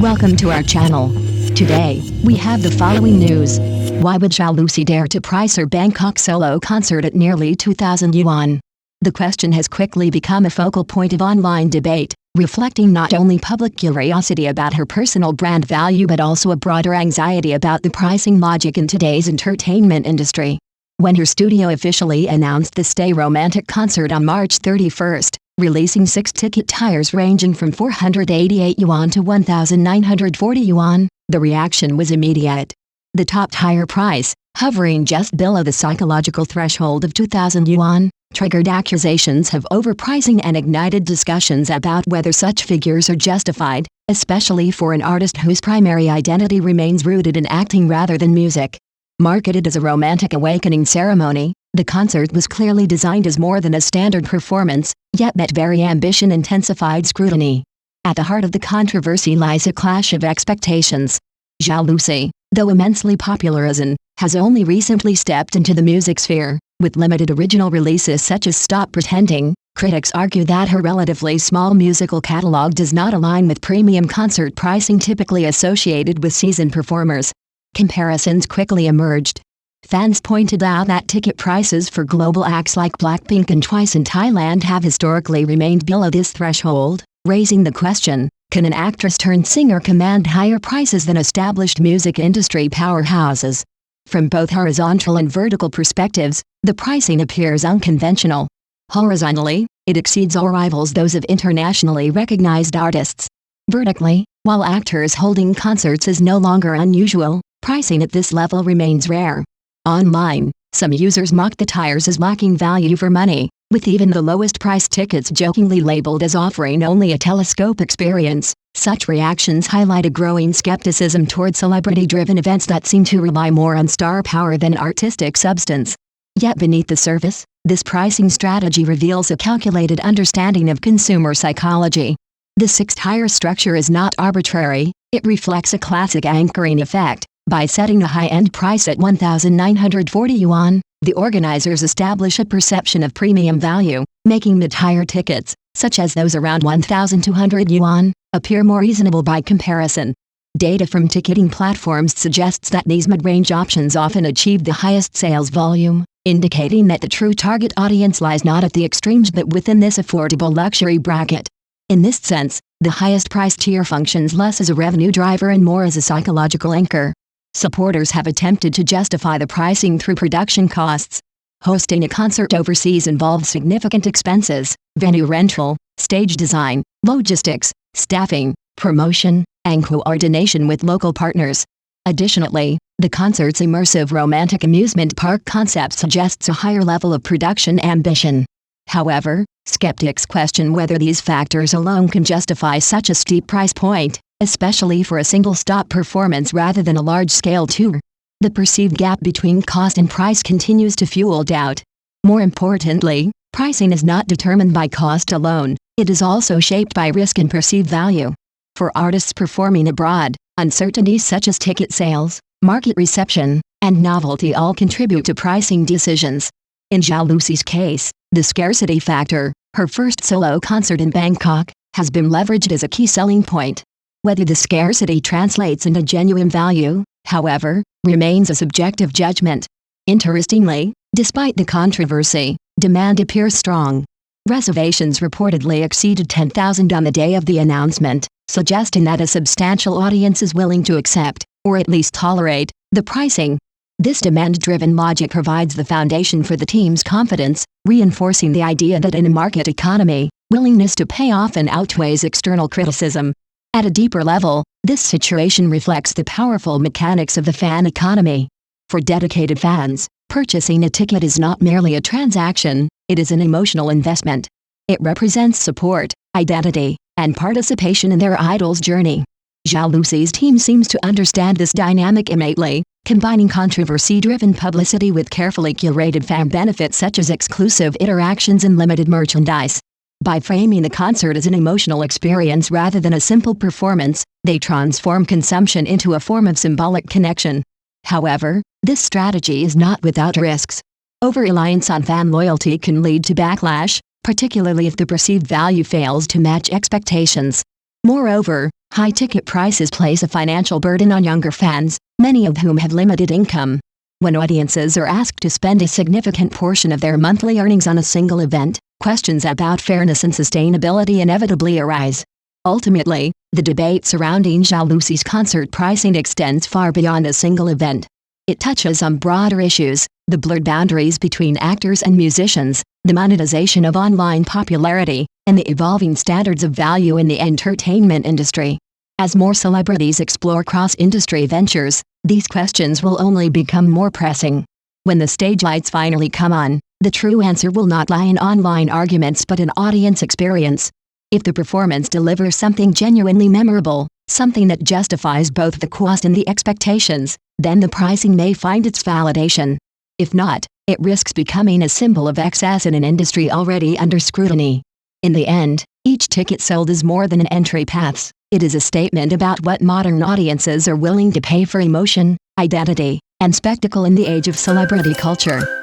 Welcome to our channel. Today, we have the following news. Why would Zhao Lusi dare to price her Bangkok solo concert at nearly 2,000 yuan? The question has quickly become a focal point of online debate, reflecting not only public curiosity about her personal brand value but also a broader anxiety about the pricing logic in today's entertainment industry. When her studio officially announced the Stay Romantic concert on March 31st, releasing 6 ticket tiers ranging from 488 yuan to 1,940 yuan, the reaction was immediate. The top tier price, hovering just below the psychological threshold of 2,000 yuan, triggered accusations of overpricing and ignited discussions about whether such figures are justified, especially for an artist whose primary identity remains rooted in acting rather than music. Marketed as a romantic awakening ceremony, the concert was clearly designed as more than a standard performance, yet that very ambition intensified scrutiny. At the heart of the controversy lies a clash of expectations. Zhao Lusi, though immensely popular as an, has only recently stepped into the music sphere, with limited original releases such as Stop Pretending. Critics argue that her relatively small musical catalog does not align with premium concert pricing typically associated with seasoned performers. Comparisons quickly emerged. Fans pointed out that ticket prices for global acts like Blackpink and Twice in Thailand have historically remained below this threshold, raising the question, can an actress turned singer command higher prices than established music industry powerhouses? From both horizontal and vertical perspectives, the pricing appears unconventional. Horizontally, it exceeds or rivals those of internationally recognized artists. Vertically, while actors holding concerts is no longer unusual, pricing at this level remains rare. Online, some users mocked the tiers as lacking value for money, with even the lowest priced tickets jokingly labeled as offering only a telescope experience. Such reactions highlight a growing skepticism toward celebrity-driven events that seem to rely more on star power than artistic substance. Yet beneath the surface, this pricing strategy reveals a calculated understanding of consumer psychology. The 6-tier structure is not arbitrary, it reflects a classic anchoring effect. By setting a high-end price at 1,940 yuan, the organizers establish a perception of premium value, making mid-tier tickets, such as those around 1,200 yuan, appear more reasonable by comparison. Data from ticketing platforms suggests that these mid-range options often achieve the highest sales volume, indicating that the true target audience lies not at the extremes but within this affordable luxury bracket. In this sense, the highest price tier functions less as a revenue driver and more as a psychological anchor. Supporters have attempted to justify the pricing through production costs. Hosting a concert overseas involves significant expenses: venue rental, stage design, logistics, staffing, promotion, and coordination with local partners. Additionally, the concert's immersive romantic amusement park concept suggests a higher level of production ambition. However, skeptics question whether these factors alone can justify such a steep price point, especially for a single-stop performance rather than a large-scale tour. The perceived gap between cost and price continues to fuel doubt. More importantly, pricing is not determined by cost alone, it is also shaped by risk and perceived value. For artists performing abroad, uncertainties such as ticket sales, market reception, and novelty all contribute to pricing decisions. In Zhao Lusi's case, the scarcity factor, her first solo concert in Bangkok, has been leveraged as a key selling point. Whether the scarcity translates into genuine value, however, remains a subjective judgment. Interestingly, despite the controversy, demand appears strong. Reservations reportedly exceeded 10,000 on the day of the announcement, suggesting that a substantial audience is willing to accept, or at least tolerate, the pricing. This demand-driven logic provides the foundation for the team's confidence, reinforcing the idea that in a market economy, willingness to pay often outweighs external criticism. At a deeper level, this situation reflects the powerful mechanics of the fan economy. For dedicated fans, purchasing a ticket is not merely a transaction, it is an emotional investment. It represents support, identity, and participation in their idol's journey. Zhao Lusi's team seems to understand this dynamic innately, combining controversy-driven publicity with carefully curated fan benefits such as exclusive interactions and limited merchandise. By framing the concert as an emotional experience rather than a simple performance, they transform consumption into a form of symbolic connection. However, this strategy is not without risks. Over-reliance on fan loyalty can lead to backlash, particularly if the perceived value fails to match expectations. Moreover, high ticket prices place a financial burden on younger fans, many of whom have limited income. When audiences are asked to spend a significant portion of their monthly earnings on a single event, questions about fairness and sustainability inevitably arise. Ultimately, the debate surrounding Zhao Lusi's concert pricing extends far beyond a single event. It touches on broader issues: the blurred boundaries between actors and musicians, the monetization of online popularity, and the evolving standards of value in the entertainment industry. As more celebrities explore cross-industry ventures, these questions will only become more pressing. When the stage lights finally come on, the true answer will not lie in online arguments but in audience experience. If the performance delivers something genuinely memorable, something that justifies both the cost and the expectations, then the pricing may find its validation. If not, it risks becoming a symbol of excess in an industry already under scrutiny. In the end, each ticket sold is more than an entry pass. It is a statement about what modern audiences are willing to pay for emotion, identity, and spectacle in the age of celebrity culture.